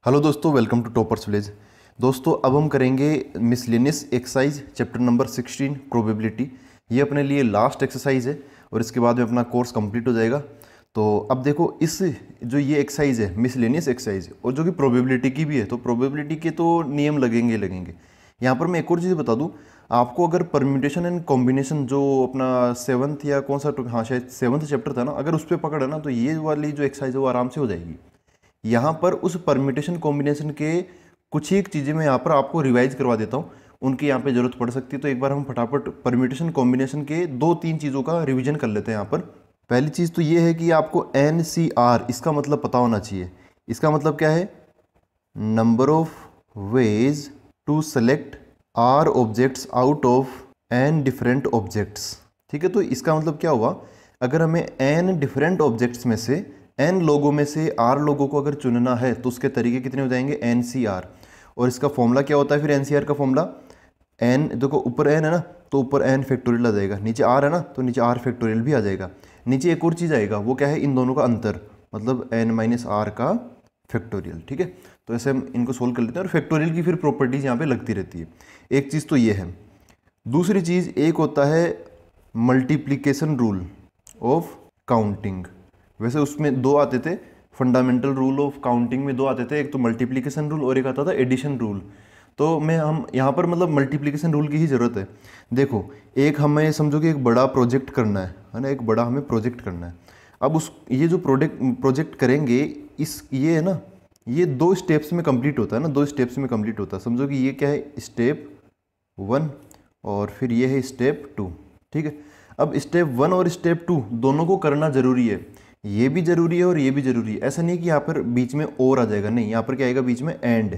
Hello दोस्तों, welcome to toppers village. दोस्तों अब हम करेंगे miscellaneous exercise chapter number 16 probability. ये अपने लिए लास्ट एक्सरसाइज है और इसके बाद में अपना कोर्स कंप्लीट हो जाएगा। तो अब देखो, इस जो ये एक्सरसाइज है मिसलेनियस एक्सरसाइज और जो कि प्रोबेबिलिटी की भी है, तो प्रोबेबिलिटी के तो नियम लगेंगे। यहाँ पर मैं एक और चीज़ बता दूँ आपको, अगर परम्यूटेशन एंड कॉम्बिनेशन जो अपना सेवन्थ या कौन सा, हाँ शायद सेवन्थ चैप्टर था ना, अगर उस पर पकड़ है ना, तो ये वाली जो एक्सरसाइज है वो आराम से हो जाएगी। यहाँ पर उस परम्यूटेशन कॉम्बिनेशन के कुछ ही एक चीज़ें मैं यहाँ पर आपको रिवाइज करवा देता हूँ, उनकी यहाँ पे ज़रूरत पड़ सकती है। तो एक बार हम फटाफट परम्यूटेशन कॉम्बिनेशन के दो तीन चीज़ों का रिवीजन कर लेते हैं। यहाँ पर पहली चीज़ तो ये है कि आपको NCR इसका मतलब पता होना चाहिए। इसका मतलब क्या है? Number of ways to select R objects out of N different objects. ठीक है, तो इसका मतलब क्या हुआ, अगर हमें N डिफरेंट ऑब्जेक्ट्स में से N लोगों में से R लोगों को अगर चुनना है तो उसके तरीके कितने हो जाएंगे? NCR। और इसका फॉर्मूला क्या होता है फिर NCR का फॉर्मूला? N, देखो ऊपर N है ना, तो ऊपर N फैक्टोरियल आ जाएगा, नीचे R है ना, तो नीचे R फैक्टोरियल भी आ जाएगा। नीचे एक और चीज़ आएगा, वो क्या है? इन दोनों का अंतर, मतलब N-R का फैक्टोरियल। ठीक है, तो ऐसे हम इनको सोल्व कर लेते हैं और फैक्टोरियल की फिर प्रॉपर्टीज यहाँ पे लगती रहती है। एक चीज़ तो ये है। दूसरी चीज़ एक होता है मल्टीप्लिकेशन रूल ऑफ काउंटिंग। वैसे उसमें दो आते थे, फंडामेंटल रूल ऑफ काउंटिंग में दो आते थे, एक तो मल्टीप्लिकेशन रूल और एक आता था एडिशन रूल। तो हम यहाँ पर मतलब मल्टीप्लिकेशन रूल की ही ज़रूरत है। देखो, एक हमें समझो कि एक बड़ा प्रोजेक्ट करना है ना, एक बड़ा हमें प्रोजेक्ट करना है। अब ये जो प्रोजेक्ट करेंगे, ये है ना, ये दो स्टेप्स में कंप्लीट होता है ना, दो स्टेप्स में कंप्लीट होता है। समझो कि ये क्या है? स्टेप 1 और फिर ये है स्टेप 2। ठीक है, अब स्टेप 1 और स्टेप 2 दोनों को करना ज़रूरी है। ये भी ज़रूरी है और ये भी ज़रूरी है। ऐसा नहीं कि यहाँ पर बीच में और आ जाएगा, नहीं, यहाँ पर क्या आएगा बीच में? एंड।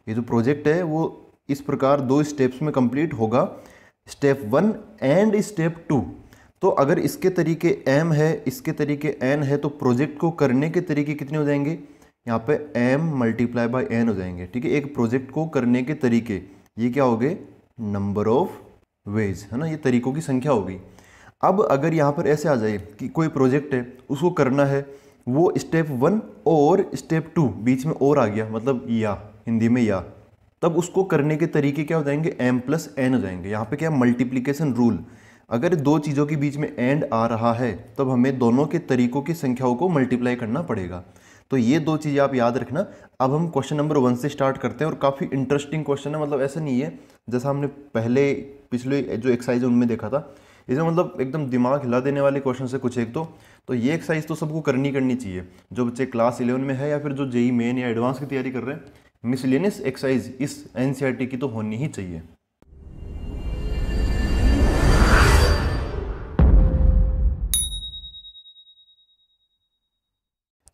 ये जो प्रोजेक्ट है वो इस प्रकार दो स्टेप्स में कंप्लीट होगा, स्टेप 1 एंड स्टेप 2। तो अगर इसके तरीके M है, इसके तरीके N है, तो प्रोजेक्ट को करने के तरीके कितने हो जाएंगे? यहाँ पे M मल्टीप्लाई बाई N हो जाएंगे। ठीक है, एक प्रोजेक्ट को करने के तरीके ये क्या हो गए? नंबर ऑफ वेज, है ना, ये तरीकों की संख्या होगी। अब अगर यहाँ पर ऐसे आ जाए कि कोई प्रोजेक्ट है, उसको करना है, वो स्टेप 1 और स्टेप 2 बीच में और आ गया, मतलब या, हिंदी में या, तब उसको करने के तरीके क्या हो जाएंगे? M+N हो जाएंगे। यहाँ पे क्या? Multiplication rule. अगर दो चीज़ों के बीच में एंड आ रहा है तब हमें दोनों के तरीकों की संख्याओं को मल्टीप्लाई करना पड़ेगा। तो ये दो चीज़ें आप याद रखना। अब हम क्वेश्चन नंबर 1 से स्टार्ट करते हैं और काफ़ी इंटरेस्टिंग क्वेश्चन है। मतलब ऐसा नहीं है जैसा हमने पिछले जो एक्सरसाइज है उनमें देखा था, इसमें मतलब एकदम दिमाग हिला देने वाले क्वेश्चन है कुछ एक। तो ये एक्सरसाइज तो सबको करनी चाहिए, जो बच्चे क्लास 11 में है या फिर जो JEE मेन या एडवांस की तैयारी कर रहे हैं। मिसलेनियस एक्सरसाइज इस NCERT की तो होनी ही चाहिए।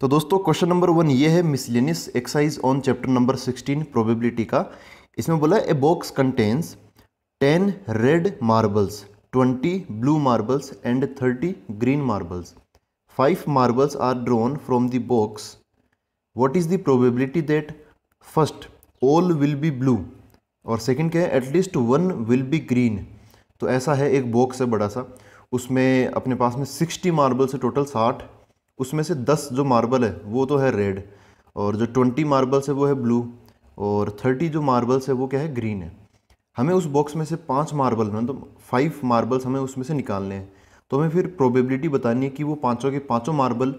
तो दोस्तों क्वेश्चन नंबर 1 ये है miscellaneous exercise on chapter number 16 probability का। इसमें बोला है a box contains 10 red marbles, 20 blue marbles and 30 green marbles. 5 marbles are drawn from the box. What is the probability that first all will be blue और second क्या है? At least 1 will be green. तो ऐसा है, एक box है बड़ा सा, उसमें अपने पास में 60 मार्बल्स है, टोटल 60। उसमें से 10 जो मार्बल है वो तो है रेड, और जो 20 मार्बल्स है वो है ब्लू, और 30 जो मार्बल्स है वो क्या है? ग्रीन है। हमें उस बॉक्स में से 5 मार्बल, मतलब 5 मार्बल्स हमें उसमें से निकालने हैं। तो हमें फिर प्रोबेबिलिटी बतानी है कि वो पाँचों के पाँचों मार्बल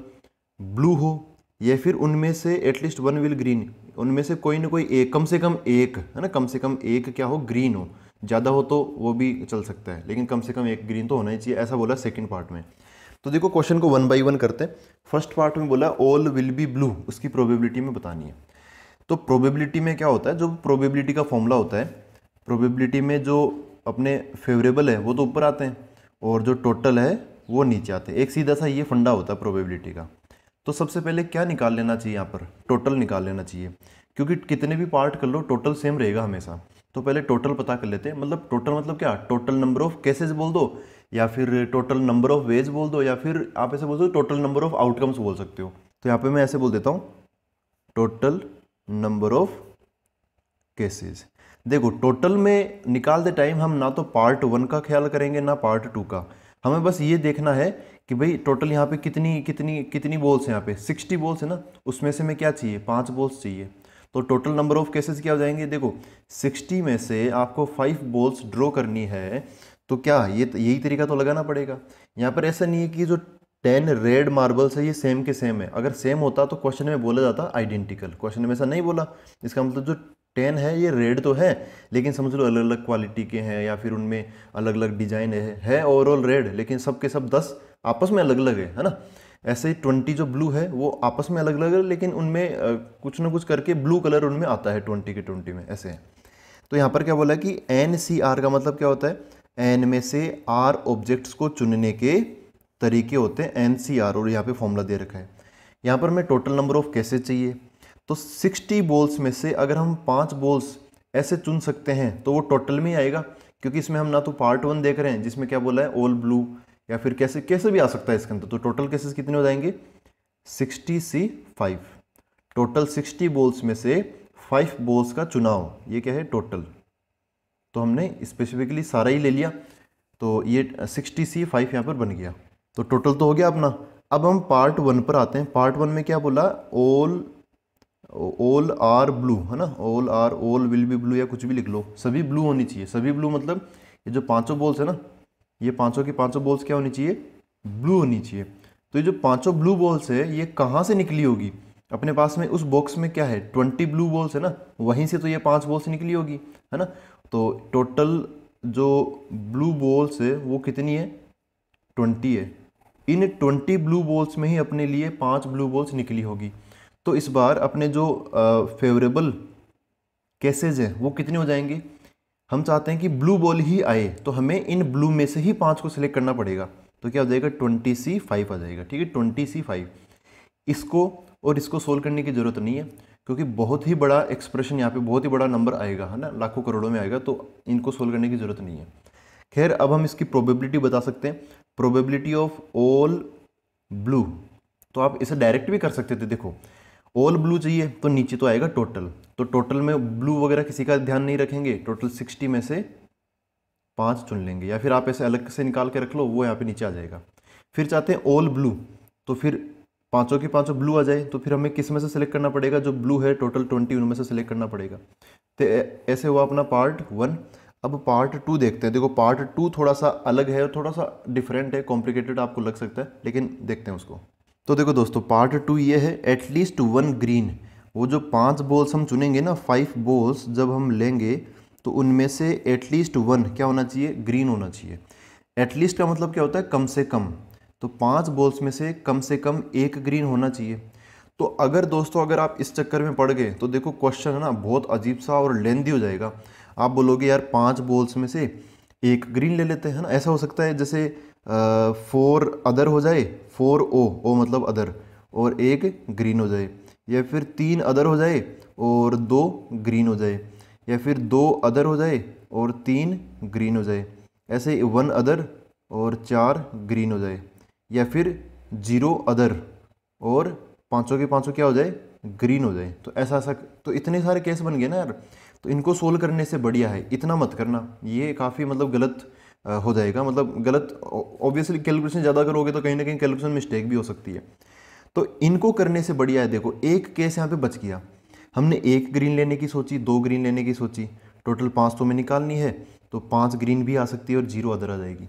ब्लू हो या फिर उनमें से एटलीस्ट 1 विल ग्रीन, उनमें से कोई ना कोई एक, कम से कम एक, है ना, कम से कम एक क्या हो? ग्रीन हो। ज़्यादा हो तो वो भी चल सकता है, लेकिन कम से कम एक ग्रीन तो होना ही चाहिए, ऐसा बोला सेकंड पार्ट में। तो देखो क्वेश्चन को 1 बाई 1 करते हैं। फर्स्ट पार्ट में बोला ऑल विल बी ब्लू, उसकी प्रोबेबिलिटी में बतानी है। तो प्रोबेबिलिटी में क्या होता है? जो प्रोबेबिलिटी का फॉर्मूला होता है, प्रोबेबिलिटी में जो अपने फेवरेबल है वो तो ऊपर आते हैं और जो टोटल है वो नीचे आते हैं। एक सीधा सा ये फंडा होता है प्रोबेबिलिटी का। तो सबसे पहले क्या निकाल लेना चाहिए? यहाँ पर टोटल निकाल लेना चाहिए, क्योंकि कितने भी पार्ट कर लो टोटल सेम रहेगा हमेशा। तो पहले टोटल पता कर लेते हैं। मतलब टोटल मतलब क्या? टोटल नंबर ऑफ केसेस बोल दो, या फिर टोटल नंबर ऑफ वेज बोल दो, या फिर आप ऐसे बोल दो टोटल नंबर ऑफ आउटकम्स बोल सकते हो। तो यहाँ पे मैं ऐसे बोल देता हूँ, टोटल नंबर ऑफ केसेस। देखो टोटल में निकालते टाइम हम ना तो पार्ट 1 का ख्याल करेंगे ना पार्ट 2 का, हमें बस ये देखना है कि भाई टोटल यहाँ पे कितनी कितनी कितनी बॉल्स हैं, यहाँ पे 60 बॉल्स है ना, उसमें से हमें क्या चाहिए, 5 बॉल्स चाहिए। तो टोटल नंबर ऑफ केसेस क्या हो जाएंगे, देखो 60 में से आपको 5 बॉल्स ड्रॉ करनी है, तो क्या ये यही तरीका तो लगाना पड़ेगा। यहाँ पर ऐसा नहीं है कि जो 10 रेड मार्बल्स है ये सेम के सेम है, अगर सेम होता तो क्वेश्चन में बोला जाता आइडेंटिकल, क्वेश्चन में ऐसा नहीं बोला। इसका मतलब जो 10 है ये रेड तो है, लेकिन समझ लो अलग अलग क्वालिटी के हैं या फिर उनमें अलग अलग डिजाइन है ओवरऑल रेड, लेकिन सब के सब 10 आपस में अलग अलग है ना। ऐसे ही 20 जो ब्लू है वो आपस में अलग अलग है, लेकिन उनमें कुछ ना कुछ करके ब्लू कलर उनमें आता है 20 के 20 में, ऐसे है। तो यहाँ पर क्या बोला कि NCR का मतलब क्या होता है, N में से R ऑब्जेक्ट्स को चुनने के तरीके होते हैं NCR, और यहाँ पे फॉर्मूला दे रखा है। यहाँ पर हमें टोटल नंबर ऑफ केसेस चाहिए, तो 60 बॉल्स में से अगर हम 5 बॉल्स ऐसे चुन सकते हैं तो वो टोटल में ही आएगा, क्योंकि इसमें हम ना तो पार्ट 1 देख रहे हैं जिसमें क्या बोला है ऑल ब्लू, या फिर कैसे कैसे भी आ सकता है इसके अंदर। तो टोटल केसेस कितने हो जाएंगे, 60C5। टोटल 60 बॉल्स में से 5 बॉल्स का चुनाव, ये क्या है टोटल। तो हमने स्पेसिफिकली सारा ही ले लिया, तो ये 60C5 यहाँ पर बन गया। तो टोटल तो हो गया अपना। अब हम पार्ट 1 पर आते हैं। पार्ट 1 में क्या बोला, ऑल आर ब्लू है ना, ऑल विल बी ब्लू, या कुछ भी लिख लो, सभी ब्लू होनी चाहिए। सभी ब्लू मतलब ये जो पांचों बॉल्स है ना, ये पांचों की पांचों बॉल्स क्या होनी चाहिए, ब्लू होनी चाहिए। तो ये जो पांचों ब्लू बॉल्स है ये कहाँ से निकली होगी, अपने पास में उस बॉक्स में क्या है 20 ब्लू बॉल्स है ना, वहीं से तो ये 5 बॉल्स निकली होगी है ना। तो टोटल जो ब्लू बॉल्स है वो कितनी है, 20 है। इन 20 ब्लू बॉल्स में ही अपने लिए 5 ब्लू बॉल्स निकली होगी। तो इस बार अपने जो फेवरेबल केसेज हैं वो कितने हो जाएंगे, हम चाहते हैं कि ब्लू बॉल ही आए, तो हमें इन ब्लू में से ही 5 को सिलेक्ट करना पड़ेगा। तो क्या हो जाएगा 20C5 आ जाएगा, ठीक है 20C5। इसको और इसको सोल्व करने की जरूरत नहीं है, क्योंकि बहुत ही बड़ा एक्सप्रेशन यहाँ पे, बहुत ही बड़ा नंबर आएगा है ना, लाखों करोड़ों में आएगा, तो इनको सोल्व करने की जरूरत नहीं है। खैर अब हम इसकी प्रोबेबिलिटी बता सकते हैं, प्रोबेबिलिटी ऑफ ऑल ब्लू। तो आप इसे डायरेक्ट भी कर सकते थे, देखो ऑल ब्लू चाहिए तो नीचे तो आएगा टोटल, तो टोटल में ब्लू वगैरह किसी का ध्यान नहीं रखेंगे, टोटल 60 में से 5 चुन लेंगे, या फिर आप ऐसे अलग से निकाल के रख लो, वो यहाँ पे नीचे आ जाएगा। फिर चाहते हैं ऑल ब्लू, तो फिर पांचों के पांचों ब्लू आ जाए, तो फिर हमें किस में से सिलेक्ट करना पड़ेगा, जो ब्लू है टोटल 20 उनमें से सिलेक्ट करना पड़ेगा। तो ऐसे हुआ अपना पार्ट 1। अब पार्ट 2 देखते हैं। देखो पार्ट 2 थोड़ा सा अलग है और थोड़ा सा डिफरेंट है, कॉम्प्लिकेटेड आपको लग सकता है, लेकिन देखते हैं उसको। तो देखो दोस्तों पार्ट 2 ये है एटलीस्ट 1 ग्रीन। वो जो 5 बॉल्स हम चुनेंगे ना, 5 बॉल्स जब हम लेंगे तो उनमें से एटलीस्ट 1 क्या होना चाहिए, ग्रीन होना चाहिए। एटलीस्ट का मतलब क्या होता है, कम से कम। तो 5 बॉल्स में से कम 1 ग्रीन होना चाहिए। तो अगर दोस्तों अगर आप इस चक्कर में पड़ गए तो देखो क्वेश्चन है ना बहुत अजीब सा और लेंदी हो जाएगा। आप बोलोगे यार 5 बॉल्स में से 1 ग्रीन ले लेते हैं ना, ऐसा हो सकता है जैसे 4 अदर हो जाए, 4 ओ मतलब अदर, और 1 ग्रीन हो जाए, या फिर 3 अदर हो जाए और 2 ग्रीन हो जाए, या फिर 2 अदर हो जाए और 3 ग्रीन हो जाए, ऐसे 1 अदर और 4 ग्रीन हो जाए, या फिर 0 अदर और पांचों के पांचों क्या हो जाए, ग्रीन हो जाए। तो ऐसा ऐसा तो इतने सारे केस बन गए ना यार। तो इनको सोल्व करने से बढ़िया है इतना मत करना, ये काफ़ी मतलब गलत हो जाएगा, मतलब गलत ऑब्वियसली कैलकुलेशन ज़्यादा करोगे तो कहीं ना कहीं कैलकुलेशन मिस्टेक भी हो सकती है। तो इनको करने से बढ़िया है, देखो एक केस यहाँ पे बच गया। हमने 1 ग्रीन लेने की सोची, 2 ग्रीन लेने की सोची, टोटल 5 तो में निकालनी है, तो 5 ग्रीन भी आ सकती है और 0 अदर आ जाएगी।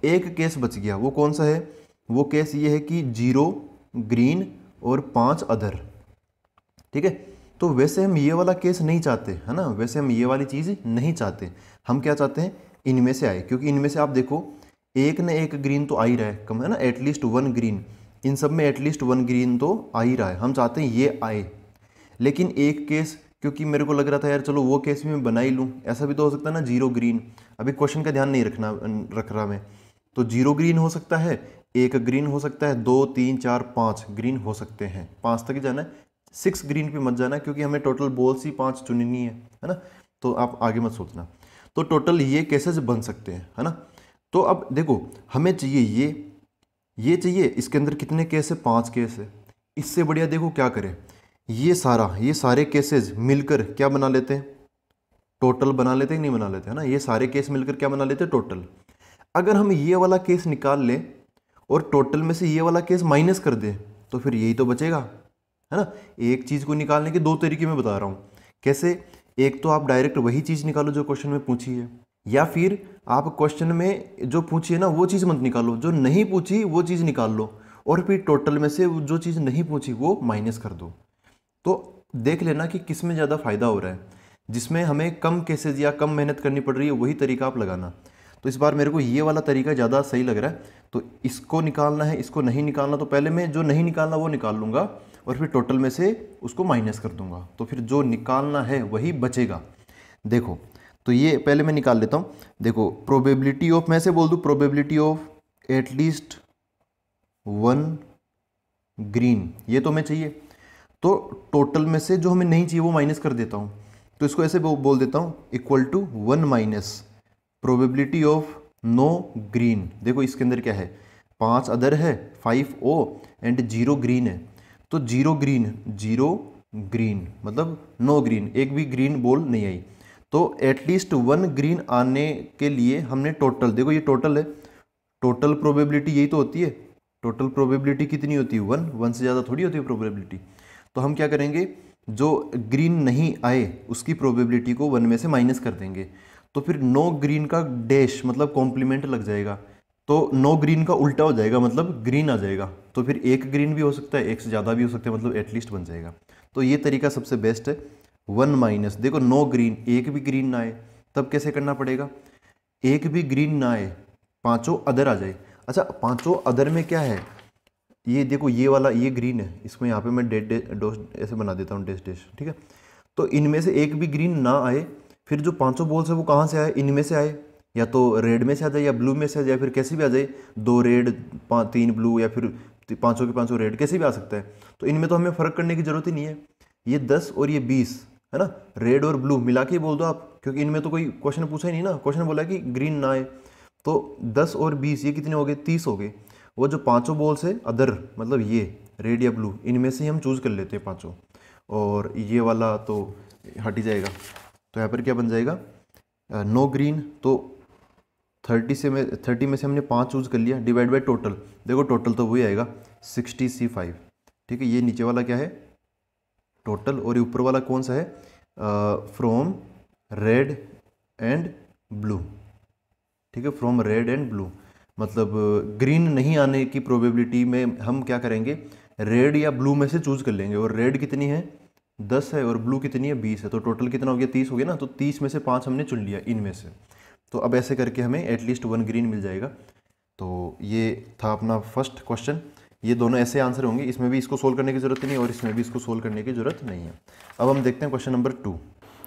एक केस बच गया, वो कौन सा है, वो केस ये है कि 0 ग्रीन और 5 अदर, ठीक है। तो वैसे हम ये वाला केस नहीं चाहते है ना, वैसे हम ये वाली चीज़ नहीं चाहते। हम क्या चाहते हैं, इनमें से आए, क्योंकि इनमें से आप देखो एक न एक ग्रीन तो आ ही रहा है, कम है ना, एटलीस्ट 1 ग्रीन, इन सब में एटलीस्ट 1 ग्रीन तो आ ही रहा है। हम चाहते हैं ये आए। लेकिन एक केस, क्योंकि मेरे को लग रहा था यार चलो वो केस भी मैं बना ही लूँ, ऐसा भी तो हो सकता है ना 0 ग्रीन, अभी क्वेश्चन का ध्यान नहीं रख रहा मैं, तो 0 ग्रीन हो सकता है, 1 ग्रीन हो सकता है, 2 3 4 5 ग्रीन हो सकते हैं, 5 तक जाना है, 6 ग्रीन पे मत जाना, क्योंकि हमें टोटल बॉल्स ही 5 चुननी है ना। तो आप आगे मत सोचना। तो टोटल ये केसेस बन सकते हैं है ना। तो अब देखो हमें चाहिए ये चाहिए, इसके अंदर कितने केस है, 5 केस है। इससे बढ़िया देखो क्या करें, ये सारे केसेस मिलकर क्या बना लेते हैं, टोटल बना लेते हैं, नहीं बना लेते है ना। ये सारे केस मिलकर क्या बना लेते हैं, टोटल। अगर हम ये वाला केस निकाल लें और टोटल में से ये वाला केस माइनस कर दें तो फिर यही तो बचेगा, है ना। एक चीज़ को निकालने के दो तरीके मैं बता रहा हूँ। कैसे? एक तो आप डायरेक्ट वही चीज़ निकालो जो क्वेश्चन में पूछी है, या फिर आप क्वेश्चन में जो पूछी है ना वो चीज़ मत निकालो, जो नहीं पूछी वो चीज़ निकाल लो और फिर टोटल में से जो चीज़ नहीं पूछी वो माइनस कर दो। तो देख लेना कि किस में ज़्यादा फायदा हो रहा है, जिसमें हमें कम केसेज या कम मेहनत करनी पड़ रही है वही तरीका आप लगाना। तो इस बार मेरे को ये वाला तरीका ज़्यादा सही लग रहा है। तो इसको निकालना है, इसको नहीं निकालना, तो पहले मैं जो नहीं निकालना वो निकाल लूँगा और फिर टोटल में से उसको माइनस कर दूंगा, तो फिर जो निकालना है वही बचेगा। देखो, तो ये पहले मैं निकाल लेता हूँ। देखो, प्रोबेबिलिटी ऑफ, मैं से बोल दूँ probability of at least one green, ये तो हमें चाहिए। तो टोटल में से जो हमें नहीं चाहिए वो माइनस कर देता हूँ। तो इसको ऐसे बोल देता हूँ, equal to 1 minus probability of no green. देखो इसके अंदर क्या है, 5 अदर है, 5 ओ एंड 0 ग्रीन है। तो 0 ग्रीन मतलब नो ग्रीन, एक भी ग्रीन बॉल नहीं आई। तो एटलीस्ट 1 ग्रीन आने के लिए हमने टोटल, देखो ये टोटल है, टोटल प्रोबेबिलिटी यही तो होती है। टोटल प्रोबेबिलिटी कितनी होती है? 1 से ज़्यादा थोड़ी होती है प्रोबेबिलिटी। तो हम क्या करेंगे, जो ग्रीन नहीं आए उसकी प्रोबेबिलिटी को 1 में से माइनस कर देंगे। तो फिर नो ग्रीन का डैश मतलब कॉम्प्लीमेंट लग जाएगा, तो नो ग्रीन का उल्टा हो जाएगा, मतलब ग्रीन आ जाएगा। तो फिर एक ग्रीन भी हो सकता है, एक से ज़्यादा भी हो सकता है, मतलब एटलीस्ट बन जाएगा। तो ये तरीका सबसे बेस्ट है। 1 माइनस, देखो नो ग्रीन, एक भी ग्रीन ना आए, तब कैसे करना पड़ेगा? एक भी ग्रीन ना आए, पांचों अदर आ जाए। अच्छा, पांचों अदर में क्या है, ये देखो ये वाला, ये ग्रीन है, इसमें यहाँ पे मैं डोस ऐसे बना देता हूँ, डैश डैश, ठीक है। तो इनमें से एक भी ग्रीन ना आए, फिर जो पांचों बॉल्स है वो कहाँ से आए? इनमें से आए, या तो रेड में से आ जाए या ब्लू में से आ जाए, फिर कैसे भी आ जाए, 2 रेड 3 ब्लू, या फिर पांचों के पांचों रेड, कैसे भी आ सकता है। तो इनमें तो हमें फ़र्क करने की जरूरत ही नहीं है। ये 10 और ये 20 है ना, रेड और ब्लू मिला के बोल दो आप, क्योंकि इनमें तो कोई क्वेश्चन पूछा ही नहीं ना, क्वेश्चन बोला कि ग्रीन ना आए। तो 10 और 20 ये कितने हो गए? 30 हो गए। वो जो पांचों बॉल्स है अदर, मतलब ये रेड या ब्लू, इनमें से ही हम चूज़ कर लेते हैं पांचों, और ये वाला तो हट ही जाएगा। तो यहाँ पर क्या बन जाएगा, नो ग्रीन। तो 30 में से हमने 5 चूज़ कर लिया, डिवाइड बाई टोटल, देखो टोटल तो वही आएगा 60C5, ठीक है। ये नीचे वाला क्या है? टोटल। और ये ऊपर वाला कौन सा है? फ्रॉम रेड एंड ब्लू, ठीक है, फ्रॉम रेड एंड ब्लू। मतलब ग्रीन नहीं आने की प्रोबेबिलिटी में हम क्या करेंगे, रेड या ब्लू में से चूज़ कर लेंगे। और रेड कितनी है? 10 है, और ब्लू कितनी है? 20 है। तो टोटल कितना हो गया? 30 हो गया ना। तो 30 में से 5 हमने चुन लिया इनमें से। तो अब ऐसे करके हमें एटलीस्ट 1 ग्रीन मिल जाएगा। तो ये था अपना फर्स्ट क्वेश्चन। ये दोनों ऐसे आंसर होंगे, इसमें भी इसको सोल्व करने की ज़रूरत नहीं और इसमें भी इसको सोल्व करने की ज़रूरत नहीं है। अब हम देखते हैं क्वेश्चन नंबर 2।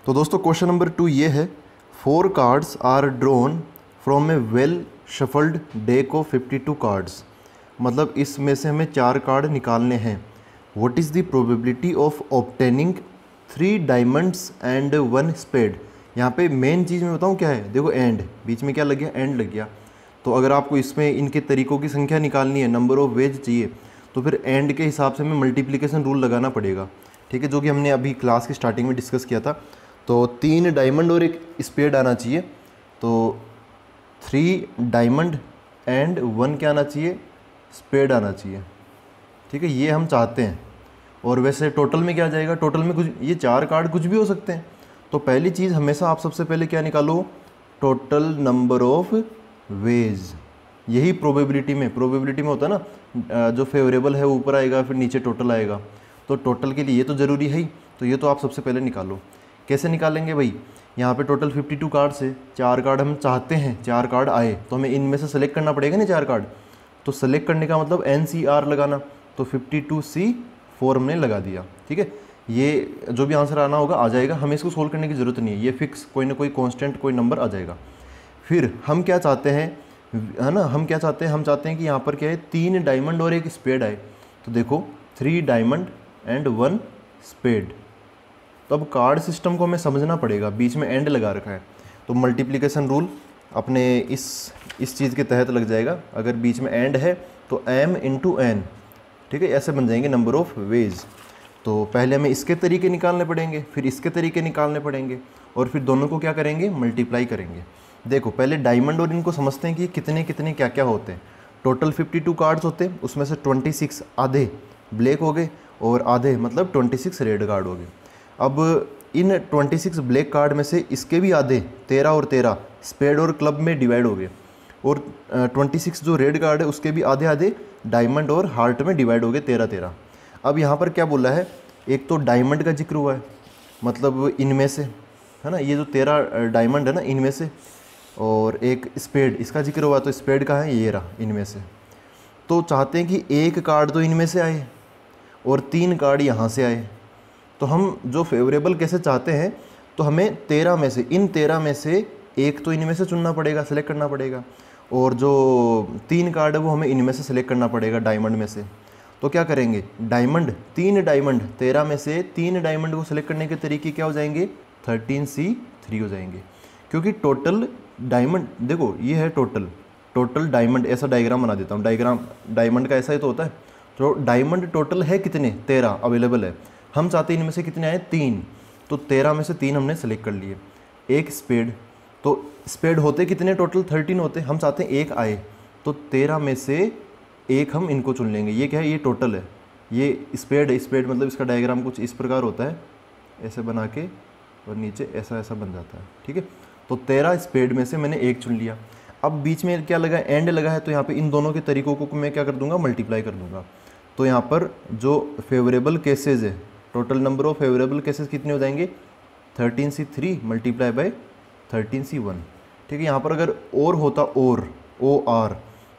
तो दोस्तों क्वेश्चन नंबर 2 ये है, 4 cards are drawn from a well shuffled deck of 52 cards. मतलब इसमें से हमें 4 कार्ड निकालने हैं। What is the probability of obtaining 3 diamonds and 1 spade. यहाँ पे मेन चीज़ मैं बताऊँ क्या है, देखो एंड, बीच में क्या लग गया? एंड लग गया। तो अगर आपको इसमें इनके तरीकों की संख्या निकालनी है, नंबर ऑफ वेज चाहिए, तो फिर एंड के हिसाब से हमें मल्टीप्लिकेशन रूल लगाना पड़ेगा, ठीक है, जो कि हमने अभी क्लास की स्टार्टिंग में डिस्कस किया था। तो 3 डायमंड और 1 स्पेड आना चाहिए। तो 3 डायमंड एंड 1 क्या आना चाहिए? स्पेड आना चाहिए, ठीक है, ये हम चाहते हैं। और वैसे टोटल में क्या आ जाएगा? टोटल में कुछ, ये 4 कार्ड कुछ भी हो सकते हैं। तो पहली चीज़ हमेशा आप सबसे पहले क्या निकालो? Total number of veg. यही प्रोबेबिलिटी में होता है ना, जो फेवरेबल है वो ऊपर आएगा, फिर नीचे टोटल आएगा। तो टोटल के लिए ये तो ज़रूरी है ही, तो ये तो आप सबसे पहले निकालो। कैसे निकालेंगे भाई? यहाँ पे टोटल 52 कार्ड्स है, 4 कार्ड हम चाहते हैं, 4 कार्ड आए, तो हमें इनमें से सेलेक्ट करना पड़ेगा ना 4 कार्ड। तो सेलेक्ट करने का मतलब NCR लगाना। तो 52C4 हमने लगा दिया, ठीक है। ये जो भी आंसर आना होगा आ जाएगा, हमें इसको सोल्व करने की ज़रूरत नहीं है, ये फिक्स कोई ना कोई कांस्टेंट कोई नंबर आ जाएगा। फिर हम क्या चाहते हैं, है ना, हम क्या चाहते हैं? हम चाहते हैं कि यहाँ पर क्या है, 3 डायमंड और 1 स्पेड आए। तो देखो 3 डायमंड एंड 1 स्पेड। तो अब कार्ड सिस्टम को हमें समझना पड़ेगा, बीच में एंड लगा रखा है, तो मल्टीप्लिकेशन रूल अपने इस चीज़ के तहत लग जाएगा। अगर बीच में एंड है तो m इंटू n, ठीक है, ऐसे बन जाएंगे नंबर ऑफ वेज। तो पहले हमें इसके तरीके निकालने पड़ेंगे, फिर इसके तरीके निकालने पड़ेंगे, और फिर दोनों को क्या करेंगे? मल्टीप्लाई करेंगे। देखो पहले डायमंड और इनको समझते हैं कि कितने कितने क्या क्या होते हैं। टोटल 52 कार्ड्स होते हैं, उसमें से 26 आधे ब्लैक हो गए और आधे मतलब 26 रेड कार्ड हो गए। अब इन 26 ब्लैक कार्ड में से इसके भी आधे 13 और 13 स्पेड और क्लब में डिवाइड हो गए, और 26 जो रेड कार्ड है उसके भी आधे आधे डायमंड और हार्ट में डिवाइड हो गए 13 13। अब यहाँ पर क्या बोला है, एक तो डायमंड का जिक्र हुआ है, मतलब इनमें से, है ना, ये जो 13 डायमंड है ना इनमें से, और एक स्पेड इसका जिक्र हुआ, तो स्पेड का है ये रहा इनमें से। तो चाहते हैं कि एक कार्ड तो इनमें से आए और 3 कार्ड यहाँ से आए। तो हम जो फेवरेबल कैसे चाहते हैं, तो हमें 13 में से, इन 13 में से एक तो इनमें से चुनना पड़ेगा, सेलेक्ट करना पड़ेगा, और जो 3 कार्ड है वो हमें इनमें से सेलेक्ट करना पड़ेगा डायमंड में से। तो क्या करेंगे, डायमंड 3 डायमंड 13 में से 3 डायमंड को सेलेक्ट करने के तरीके क्या हो जाएंगे, 13C3 हो जाएंगे। क्योंकि टोटल डायमंड, देखो ये है टोटल डायमंड, ऐसा डायग्राम बना देता हूँ, डायग्राम डायमंड का ऐसा ही तो होता है। तो डायमंड टोटल है कितने, 13 अवेलेबल है, हम चाहते हैं इनमें से कितने आए, 3। तो 13 में से 3 हमने सेलेक्ट कर लिए। एक स्पेड, तो स्पेड होते कितने टोटल 13 होते, हम चाहते हैं एक आए, तो 13 में से एक हम इनको चुन लेंगे। ये क्या है, ये टोटल है, ये स्पेड है। स्पेड मतलब इसका डायग्राम कुछ इस प्रकार होता है, ऐसे बना के और नीचे ऐसा ऐसा बन जाता है, ठीक है। तो 13 स्पेड में से मैंने एक चुन लिया। अब बीच में क्या लगा, एंड लगा है, तो यहाँ पे इन दोनों के तरीकों को मैं क्या कर दूंगा, मल्टीप्लाई कर दूंगा। तो यहाँ पर जो फेवरेबल केसेज है, total number of favourable cases कितने हो जाएंगे, 13C3 मल्टीप्लाई बाय 13C1, ठीक है। यहाँ पर अगर और होता, और OR,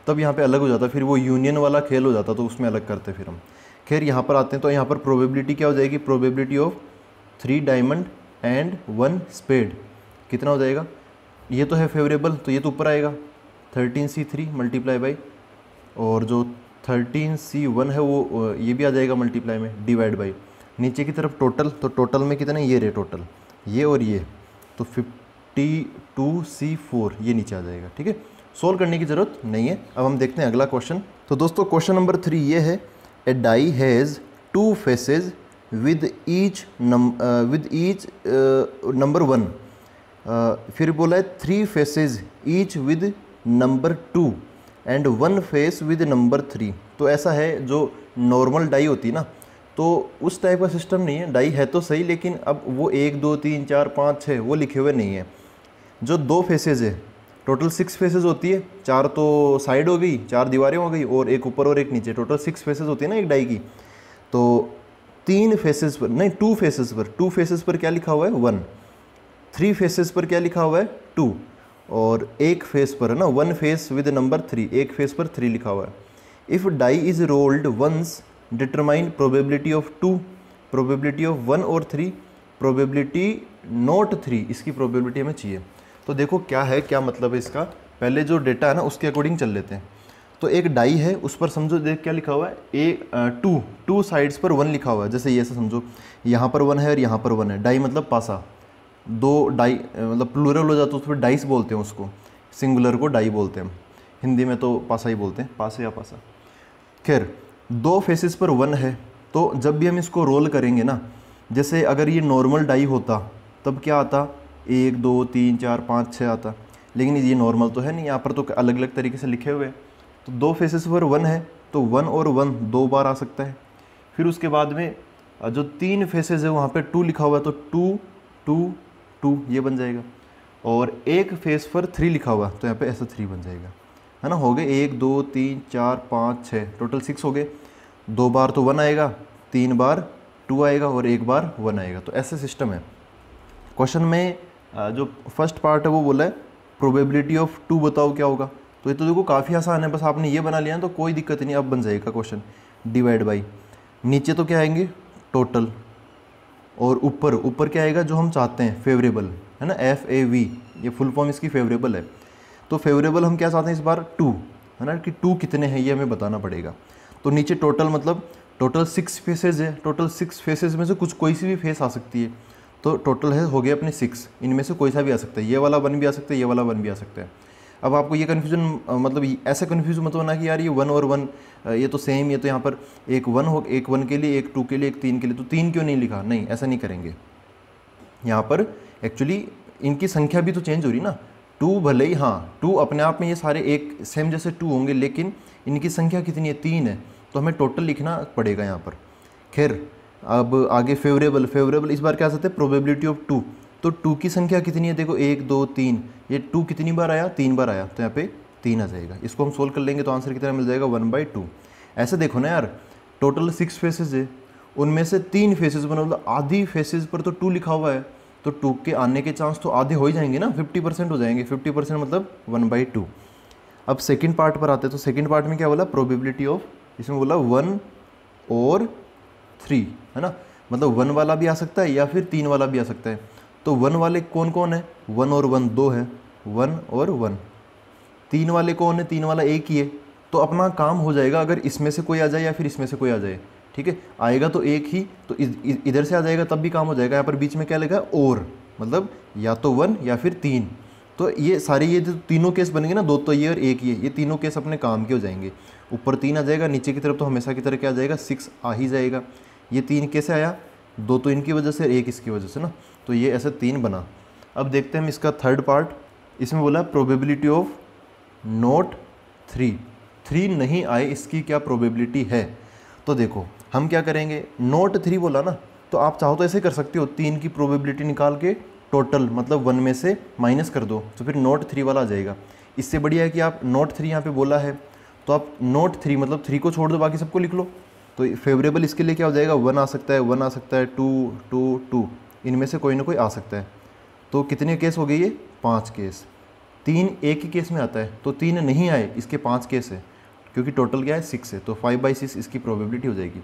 तब यहाँ पे अलग हो जाता, फिर वो यूनियन वाला खेल हो जाता, तो उसमें अलग करते फिर हम। खैर यहाँ पर आते हैं, तो यहाँ पर प्रोबेबिलिटी क्या हो जाएगी, probability of 3 diamond and 1 spade कितना हो जाएगा, ये तो है फेवरेबल, तो ये तो ऊपर आएगा 13C3 मल्टीप्लाई बाई, और जो 13C1 है वो ये भी आ जाएगा मल्टीप्लाई में, डिवाइड बाई नीचे की तरफ टोटल, तो टोटल में कितने, ये रहे टोटल, ये और ये, तो 52C4 ये नीचे आ जाएगा, ठीक है। सोल्व करने की ज़रूरत नहीं है। अब हम देखते हैं अगला क्वेश्चन। तो दोस्तों क्वेश्चन नंबर 3 ये है, a die has 2 faces with each number 1, फिर बोला है 3 faces each with number 2 and 1 face with number 3। तो ऐसा है, जो नॉर्मल डाई होती है ना, तो उस टाइप का सिस्टम नहीं है। डाई है तो सही, लेकिन अब वो 1 2 3 4 5 6 वो लिखे हुए नहीं है। जो 2 फेसेस है, टोटल 6 फेसेस होती है, 4 तो साइड हो गई, 4 दीवारें हो गई, और एक ऊपर और एक नीचे, टोटल 6 फेसेस होती है ना एक डाई की। तो 3 फेसेस पर नहीं, 2 फेसेस पर, 2 फेसेस पर क्या लिखा हुआ है, 1, 3 फेसेस पर क्या लिखा हुआ है, 2, और एक फेस पर है ना, 1 फेस विद नंबर 3, एक फेस पर 3 लिखा हुआ है। If die is rolled once determine probability of 2, probability of 1 और 3, प्रोबेबिलिटी नॉट 3, इसकी प्रोबेबिलिटी हमें चाहिए। तो देखो क्या है, क्या मतलब है इसका, पहले जो डेटा है ना उसके अकॉर्डिंग चल लेते हैं। तो एक डाई है, उस पर समझो, देख क्या लिखा हुआ है, 2 साइड्स पर 1 लिखा हुआ है। जैसे ये ऐसा समझो, यहाँ पर 1 है और यहाँ पर 1 है। डाई मतलब पासा, 2 डाई मतलब प्लूरल हो जाता है, तो फिर डाइस बोलते हैं उसको, सिंगुलर को डाई बोलते हैं, हिंदी में तो पासा ही बोलते हैं, पासे या पासा। खैर 2 फेसेस पर 1 है, तो जब भी हम इसको रोल करेंगे ना, जैसे अगर ये नॉर्मल डाई होता तब क्या आता, 1 2 3 4 5 6 आता, लेकिन ये नॉर्मल तो है नहीं, यहाँ पर तो अलग अलग तरीके से लिखे हुए हैं। तो 2 फेसेस पर 1 है, तो 1 और 1 2 बार आ सकता है। फिर उसके बाद में जो 3 फेसेस है वहाँ पे 2 लिखा हुआ है, तो 2 2 2 ये बन जाएगा, और एक फेस पर 3 लिखा हुआ, तो यहाँ पे ऐसा 3 बन जाएगा, है ना। हो गए 1 2 3 4 5 6, टोटल 6 हो गए। 2 बार तो 1 आएगा, 3 बार 2 आएगा, और 1 बार 1 आएगा। तो ऐसे सिस्टम है। क्वेश्चन में जो फर्स्ट पार्ट है वो बोला है प्रोबेबिलिटी ऑफ 2 बताओ क्या होगा। तो ये तो देखो काफ़ी आसान है, बस आपने ये बना लिया तो कोई दिक्कत नहीं, अब बन जाएगा क्वेश्चन। डिवाइड बाई, नीचे तो क्या आएंगे, टोटल, और ऊपर क्या आएगा, जो हम चाहते हैं, फेवरेबल, है ना, FAV, ये फुल फॉर्म इसकी फेवरेबल है। तो फेवरेबल हम क्या चाहते हैं इस बार, 2, है ना, कि 2 कितने हैं ये हमें बताना पड़ेगा। तो नीचे टोटल मतलब टोटल 6 फेसेस है, टोटल 6 फेसेस में से कोई सी भी फेस आ सकती है, तो टोटल है हो गए अपने 6, इनमें से कोई सा भी आ सकता है, ये वाला 1 भी आ सकता है, ये वाला 1 भी आ सकता है। अब आपको ये कन्फ्यूजन, मतलब ऐसे कन्फ्यूज मत होना कि यार ये 1 और 1 ये तो सेम, ये तो यहाँ पर एक 1 के लिए, एक 2 के लिए, एक 3 के लिए, तो 3 क्यों नहीं लिखा, नहीं ऐसा नहीं करेंगे। यहाँ पर एक्चुअली इनकी संख्या भी तो चेंज हो रही ना, टू भले ही, हाँ टू अपने आप में ये सारे एक सेम जैसे टू होंगे, लेकिन इनकी संख्या कितनी है, 3 है, तो हमें टोटल लिखना पड़ेगा यहाँ पर। खैर अब आगे फेवरेबल इस बार क्या आ सकता है, प्रोबेबिलिटी ऑफ टू। तो टू की संख्या कितनी है, देखो 1 2 3, ये टू कितनी बार आया, 3 बार आया, तो यहाँ पे 3 आ जाएगा। इसको हम सोल्व कर लेंगे तो आंसर कितना मिल जाएगा, 1/2। ऐसे देखो ना यार, टोटल 6 फेसेस है, उनमें से 3 फेसेस बना, मतलब आधी फेसेस पर तो 2 लिखा हुआ है, तो 2 के आने के चांस तो आधे हो ही जाएंगे ना, 50% हो जाएंगे। 50% मतलब 1/2। अब सेकंड पार्ट पर आते हैं, तो सेकंड पार्ट में क्या बोला, प्रोबेबिलिटी ऑफ, इसमें बोला 1 और 3, है ना, मतलब 1 वाला भी आ सकता है या फिर 3 वाला भी आ सकता है। तो 1 वाले कौन कौन है, 1 और 1 2 है, 1 और 1। 3 वाले कौन है, 3 वाला एक ही है, तो अपना काम हो जाएगा अगर इसमें से कोई आ जाए या फिर इसमें से कोई आ जाए, ठीक है, आएगा तो एक ही, तो इधर से आ जाएगा तब भी काम हो जाएगा। यहाँ पर बीच में क्या लिखा है, और, मतलब या तो 1 या फिर 3। तो ये सारे ये जो तीनों केस बनेंगे ना, 2 तो ये और एक ये, ये तीनों केस अपने काम के हो जाएंगे। ऊपर 3 आ जाएगा, नीचे की तरफ तो हमेशा की तरह क्या आ जाएगा, 6 आ ही जाएगा। ये 3 कैसे आया, 2 तो इनकी वजह से, एक इसकी वजह से ना, तो ये ऐसे 3 बना। अब देखते हैं हम इसका थर्ड पार्ट। इसमें बोला प्रोबेबिलिटी ऑफ नॉट 3 नहीं आए, इसकी क्या प्रोबेबिलिटी है। तो देखो हम क्या करेंगे, नॉट 3 बोला ना, तो आप चाहो तो ऐसे कर सकते हो, 3 की प्रोबेबिलिटी निकाल के टोटल मतलब 1 में से माइनस कर दो, तो फिर नॉट 3 वाला आ जाएगा। इससे बढ़िया है कि आप नॉट 3 यहाँ पे बोला है, तो आप नॉट 3 मतलब 3 को छोड़ दो, बाकी सबको लिख लो। तो फेवरेबल इसके लिए क्या हो जाएगा, 1 आ सकता है, 1 आ सकता है, 2 2 2, इनमें से कोई ना कोई आ सकता है। तो कितने केस हो गए ये, 5 केस। 3 एक ही केस में आता है, तो 3 नहीं आए, इसके 5 केस है, क्योंकि टोटल क्या है 6 है, तो 5/6 इसकी प्रोबेबिलिटी हो जाएगी।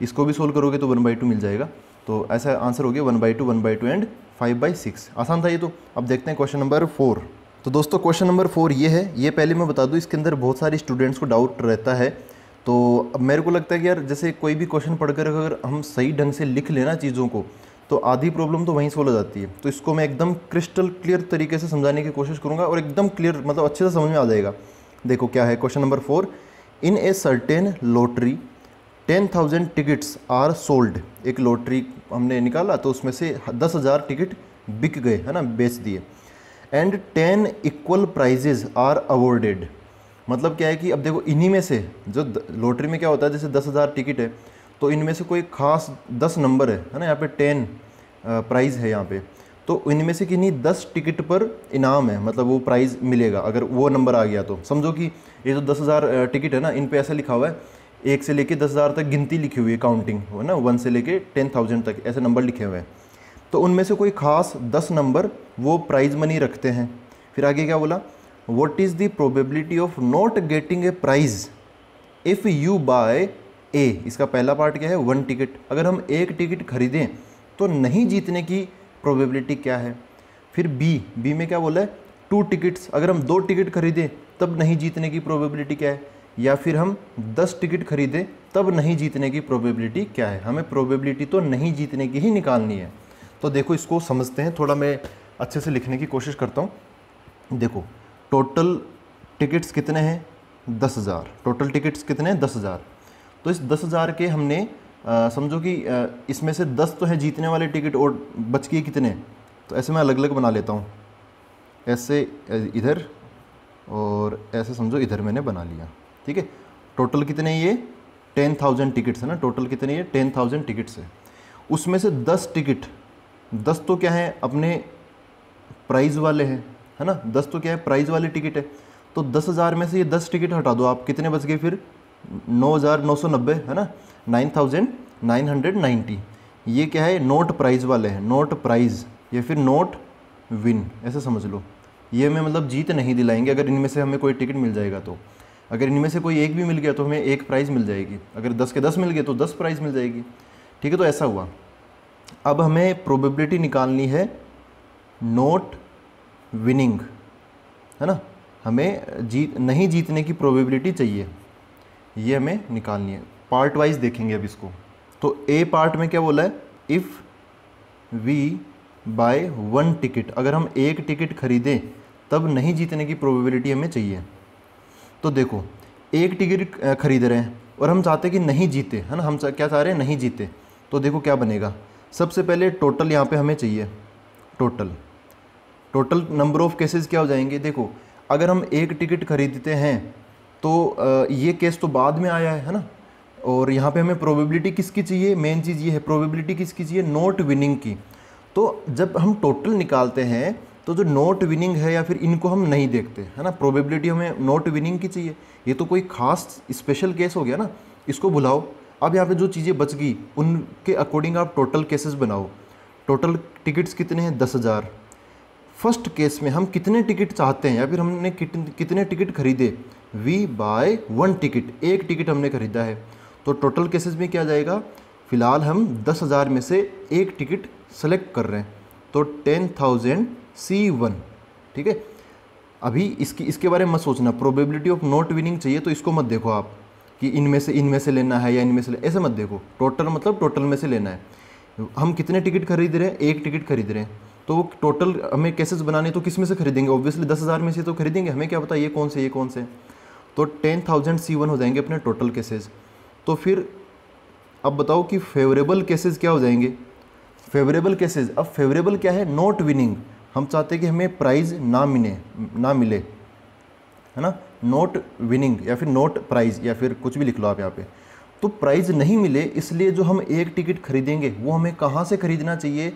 इसको भी सोल्व करोगे तो 1/2 मिल जाएगा। तो ऐसा आंसर हो गया 1/2 1/2 एंड 5/6। आसान था ये तो। अब देखते हैं क्वेश्चन नंबर 4। तो दोस्तों क्वेश्चन नंबर 4 ये है, ये पहले मैं बता दूं, इसके अंदर बहुत सारे स्टूडेंट्स को डाउट रहता है। तो अब मेरे को लगता है कि यार जैसे कोई भी क्वेश्चन पढ़कर अगर हम सही ढंग से लिख लेना चीज़ों को, तो आधी प्रॉब्लम तो वहीं सोल्व हो जाती है। तो इसको मैं एकदम क्रिस्टल क्लियर तरीके से समझाने की कोशिश करूँगा और एकदम क्लियर मतलब अच्छे से समझ में आ जाएगा। देखो क्या है question number 4। In a certain lottery 10,000 tickets are sold. एक लॉटरी हमने निकाला तो उसमें से 10,000 टिकट बिक गए, है ना, बेच दिए। And 10 equal prizes are awarded. मतलब क्या है कि अब देखो इन्हीं में से जो लॉटरी में क्या होता है, जैसे 10,000 टिकट है, तो इनमें से कोई खास 10 नंबर है ना, यहाँ पे 10 प्राइज़ है यहाँ पे, तो इनमें से किन्हीं 10 टिकट पर इनाम है, मतलब वो प्राइज़ मिलेगा अगर वो नंबर आ गया। तो समझो कि ये जो 10,000 टिकट है ना, इन पे ऐसा लिखा हुआ है 1 से लेके 10,000 तक गिनती लिखी हुई है, काउंटिंग है ना, 1 से लेके 10,000 तक ऐसे नंबर लिखे हुए हैं। तो उनमें से कोई खास 10 नंबर वो प्राइज़ मनी रखते हैं। फिर आगे क्या बोला, what is the probability of not getting a prize if you buy a. इसका पहला पार्ट क्या है, 1 टिकट। अगर हम 1 टिकट खरीदें तो नहीं जीतने की प्रोबेबिलिटी क्या है। फिर बी में क्या बोला है, 2 टिकट्स। अगर हम 2 टिकट खरीदें तब नहीं जीतने की प्रोबेबिलिटी क्या है। या फिर हम 10 टिकट खरीदें तब नहीं जीतने की प्रोबेबिलिटी क्या है। हमें प्रोबेबिलिटी तो नहीं जीतने की ही निकालनी है। तो देखो इसको समझते हैं, थोड़ा मैं अच्छे से लिखने की कोशिश करता हूँ। देखो टोटल टिकट्स कितने हैं, 10,000। टोटल टिकट्स कितने हैं, 10,000। तो इस 10,000 के हमने समझो कि इसमें से 10 तो हैं जीतने वाले टिकट और बच गए कितने, तो ऐसे मैं अलग अलग बना लेता हूँ। ऐसे इधर और ऐसे समझो इधर मैंने बना लिया, ठीक है। टोटल कितने ये 10,000 टिकट्स है ना, टोटल कितने ये 10,000 टिकट्स है। उसमें से 10 टिकट, 10 तो क्या है अपने प्राइज़ वाले हैं, है ना, 10 तो क्या है प्राइज़ वाले टिकट है। तो 10,000 में से ये 10 टिकट हटा दो आप, कितने बच गए फिर 9,990, है ना, 9,990। ये क्या है, नोट प्राइज़ वाले हैं, नोट प्राइज़ या फिर नोट विन, ऐसे समझ लो। ये हमें मतलब जीत नहीं दिलाएंगे अगर इनमें से हमें कोई टिकट मिल जाएगा तो। अगर इनमें से कोई एक भी मिल गया तो हमें 1 प्राइज़ मिल जाएगी, अगर 10 के 10 मिल गए तो 10 प्राइज़ मिल जाएगी, ठीक है। तो ऐसा हुआ। अब हमें प्रोबेबिलिटी निकालनी है नोट विनिंग, है ना, हमें नहीं जीतने की प्रोबेबिलिटी चाहिए, ये हमें निकालनी है। पार्ट वाइज देखेंगे अब इसको। तो ए पार्ट में क्या बोला है, इफ़ वी बाय 1 टिकट, अगर हम 1 टिकट खरीदें तब नहीं जीतने की प्रोबेबिलिटी हमें चाहिए। तो देखो 1 टिकट खरीद रहे हैं और हम चाहते हैं कि नहीं जीते, है ना, हम क्या चाह रहे हैं, नहीं जीते। तो देखो क्या बनेगा, सबसे पहले टोटल यहाँ पे हमें चाहिए, total total number of cases क्या हो जाएंगे, देखो अगर हम एक टिकट खरीदते हैं तो ये केस तो बाद में आया है ना, और यहाँ पे हमें प्रोबेबिलिटी किसकी चाहिए, मेन चीज़ ये है प्रोबेबिलिटी किसकी चाहिए, नॉट विनिंग की। तो जब हम टोटल निकालते हैं तो जो नॉट विनिंग है या फिर इनको हम नहीं देखते है ना, प्रोबेबिलिटी हमें नॉट विनिंग की चाहिए। ये तो कोई खास स्पेशल केस हो गया ना, इसको भुलाओ। अब यहाँ पे जो चीज़ें बच गई उनके अकॉर्डिंग आप टोटल केसेस बनाओ। टोटल टिकट्स कितने हैं, 10,000। फर्स्ट केस में हम कितने टिकट चाहते हैं या फिर हमने कितने टिकट खरीदे, वी बाय 1 टिकट, एक टिकट हमने खरीदा है। तो टोटल केसेस में क्या जाएगा, फ़िलहाल हम 10,000 में से एक टिकट सेलेक्ट कर रहे हैं, तो 10,000 C1, ठीक है। अभी इसके बारे में मत सोचना, प्रोबेबिलिटी ऑफ नॉट विनिंग चाहिए तो इसको मत देखो आप कि इनमें से लेना है या इनमें से, ऐसे मत देखो। टोटल मतलब टोटल में से लेना है। हम कितने टिकट खरीद रहे हैं, एक टिकट खरीद रहे हैं, तो वो टोटल हमें केसेस बनाने तो किस में से खरीदेंगे, ऑब्वियसली 10,000 में से तो खरीदेंगे, हमें क्या पता ये कौन से तो 10,000 C1 हो जाएंगे अपने टोटल केसेस। तो फिर अब बताओ कि फेवरेबल केसेस क्या हो जाएंगे, फेवरेबल केसेस। अब फेवरेबल क्या है, नॉट विनिंग। हम चाहते हैं कि हमें प्राइज़ ना मिले, है ना, नॉट विनिंग या फिर नॉट प्राइज़ या फिर कुछ भी लिख लो आप यहाँ पे। तो प्राइज़ नहीं मिले, इसलिए जो हम एक टिकट खरीदेंगे वो हमें कहाँ से खरीदना चाहिए,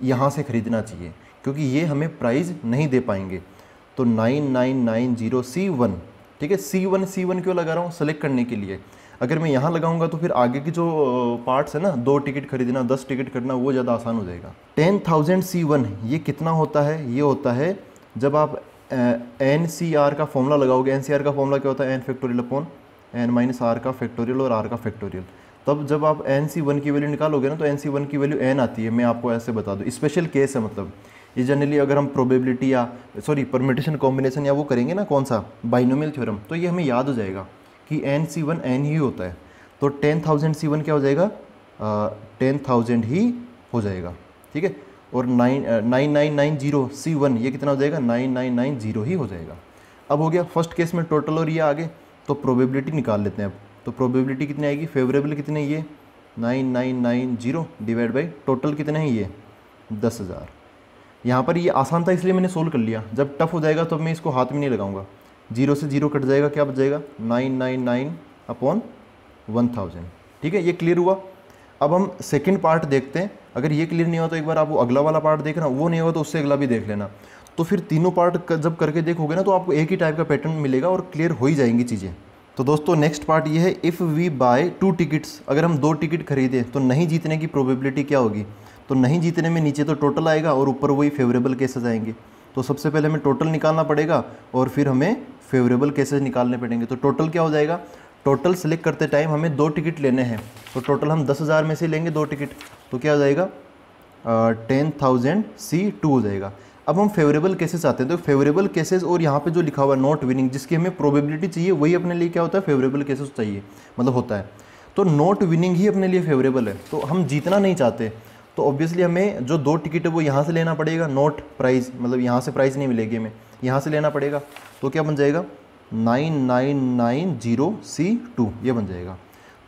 यहाँ से खरीदना चाहिए, क्योंकि ये हमें प्राइज़ नहीं दे पाएंगे। तो 9990 C1, ठीक है। C1 क्यों लगा रहा हूँ, सेलेक्ट करने के लिए। अगर मैं यहाँ लगाऊंगा तो फिर आगे की जो पार्ट्स है ना, 2 टिकट खरीदना, 10 टिकट खरीदना, वो ज़्यादा आसान हो जाएगा। 10,000 C1 ये कितना होता है, ये होता है जब आप NCR का फॉर्मूला लगाओगे। NCR का फॉर्मूला क्या होता है, n factorial upon n - r का फैक्टोरियल और r का फैक्टोरियल। तब जब आप NC1 की वैल्यू निकालोगे ना तो NC1 की वैल्यू n आती है। मैं आपको ऐसे बता दूँ, स्पेशल केस है, मतलब ये जनरली अगर हम प्रोबेबिलिटी या परम्यूटेशन कॉम्बिनेशन या वो करेंगे ना, कौन सा बाइनोमियल थ्योरम, तो ये हमें याद हो जाएगा कि NC1 n ही होता है। तो 10,000 C1 क्या हो जाएगा, 10,000 ही हो जाएगा, ठीक है। और 9990 C1 ये कितना हो जाएगा, 9990 ही हो जाएगा। अब हो गया फर्स्ट केस में टोटल और ये आगे, तो प्रोबेबिलिटी निकाल लेते हैं अब। तो प्रोबेबिलिटी कितनी आएगी, फेवरेबल कितने, ये 9990 डिवाइड बाई टोटल कितने हैं, ये 10,000। यहाँ पर ये आसान था इसलिए मैंने सोल्व कर लिया। जब टफ हो जाएगा तो मैं इसको हाथ में नहीं लगाऊंगा, 0 से 0 कट जाएगा, क्या बच जाएगा 999 अपॉन 1000, ठीक है। ये क्लियर हुआ। अब हम सेकंड पार्ट देखते हैं। अगर ये क्लियर नहीं हुआ तो एक बार आप वो अगला वाला पार्ट देखना, वो नहीं होगा तो उससे अगला भी देख लेना। तो फिर तीनों पार्ट जब करके देखोगे ना तो आपको एक ही टाइप का पैटर्न मिलेगा और क्लियर हो ही जाएंगी चीज़ें। तो दोस्तों नेक्स्ट पार्ट ये है, इफ़ वी बाय 2 टिकट्स, अगर हम 2 टिकट खरीदें तो नहीं जीतने की प्रोबेबिलिटी क्या होगी। तो नहीं जीतने में नीचे तो टोटल आएगा और ऊपर वही फेवरेबल केसेस आएंगे। तो सबसे पहले हमें टोटल निकालना पड़ेगा और फिर हमें फेवरेबल केसेस निकालने पड़ेंगे। तो टोटल क्या हो जाएगा, टोटल सेलेक्ट करते टाइम हमें 2 टिकट लेने हैं, तो टोटल हम 10,000 में से लेंगे 2 टिकट, तो क्या हो जाएगा 10,000 C2 हो जाएगा। अब हम फेवरेबल केसेस आते हैं, तो फेवरेबल केसेस और यहाँ पे जो लिखा हुआ है नॉट विनिंग, जिसकी हमें प्रोबेबिलिटी चाहिए, वही अपने लिए क्या होता है, फेवरेबल केसेस चाहिए, मतलब होता है। तो नॉट विनिंग ही अपने लिए फेवरेबल है। तो हम जीतना नहीं चाहते, तो ऑब्वियसली हमें जो 2 टिकट है वो यहाँ से लेना पड़ेगा, नॉट प्राइस, मतलब यहाँ से प्राइस नहीं मिलेगी हमें, यहाँ से लेना पड़ेगा। तो क्या बन जाएगा 9990 C2 ये बन जाएगा।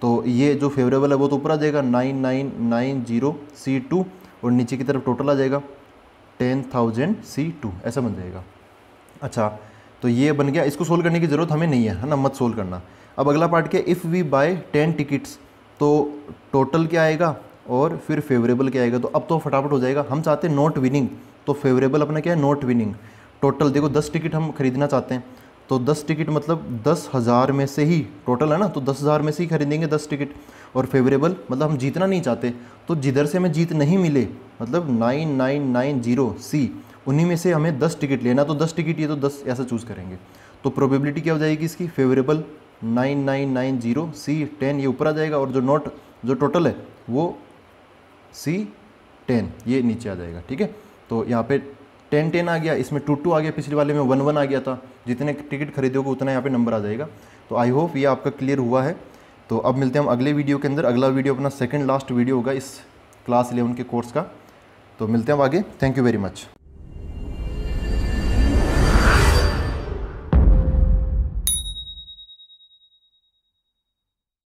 तो ये जो फेवरेबल है वो तो ऊपर आ जाएगा 9990 C2 और नीचे की तरफ टोटल आ जाएगा 10,000 C2, ऐसा बन जाएगा। अच्छा, तो ये बन गया। इसको सोल्व करने की ज़रूरत हमें नहीं है ना, मत सोल्व करना। अब अगला पार्ट क्या है, इफ़ वी बाय 10 टिकट्स, तो टोटल क्या आएगा और फिर फेवरेबल क्या आएगा। तो अब तो फटाफट हो जाएगा। हम चाहते हैं नॉट विनिंग, तो फेवरेबल अपना क्या है, नॉट विनिंग। टोटल देखो 10 टिकट हम खरीदना चाहते हैं, तो 10 टिकट मतलब 10,000 में से ही टोटल है ना, तो 10,000 में से ही खरीदेंगे 10 टिकट। और फेवरेबल मतलब हम जीतना नहीं चाहते, तो जिधर से हमें जीत नहीं मिले, मतलब 9990 C, उन्हीं में से हमें 10 टिकट लेना। तो 10 टिकट ये तो 10 ऐसा चूज़ करेंगे। तो प्रोबेबिलिटी क्या हो जाएगी इसकी, फेवरेबल 9990 C10 ये ऊपर आ जाएगा, और जो टोटल है वो C10 ये नीचे आ जाएगा, ठीक है। तो यहाँ पे 10 आ गया, इसमें 2 आ गया, पिछले वाले में 1 आ गया था। जितने टिकट खरीदोगे उतना यहाँ पे नंबर आ जाएगा। तो आई होप ये आपका क्लियर हुआ है। तो अब मिलते हैं हम अगले वीडियो के अंदर। अगला वीडियो अपना सेकंड लास्ट वीडियो होगा इस क्लास 11 के कोर्स का। तो मिलते हैं अब आगे। Thank you very much.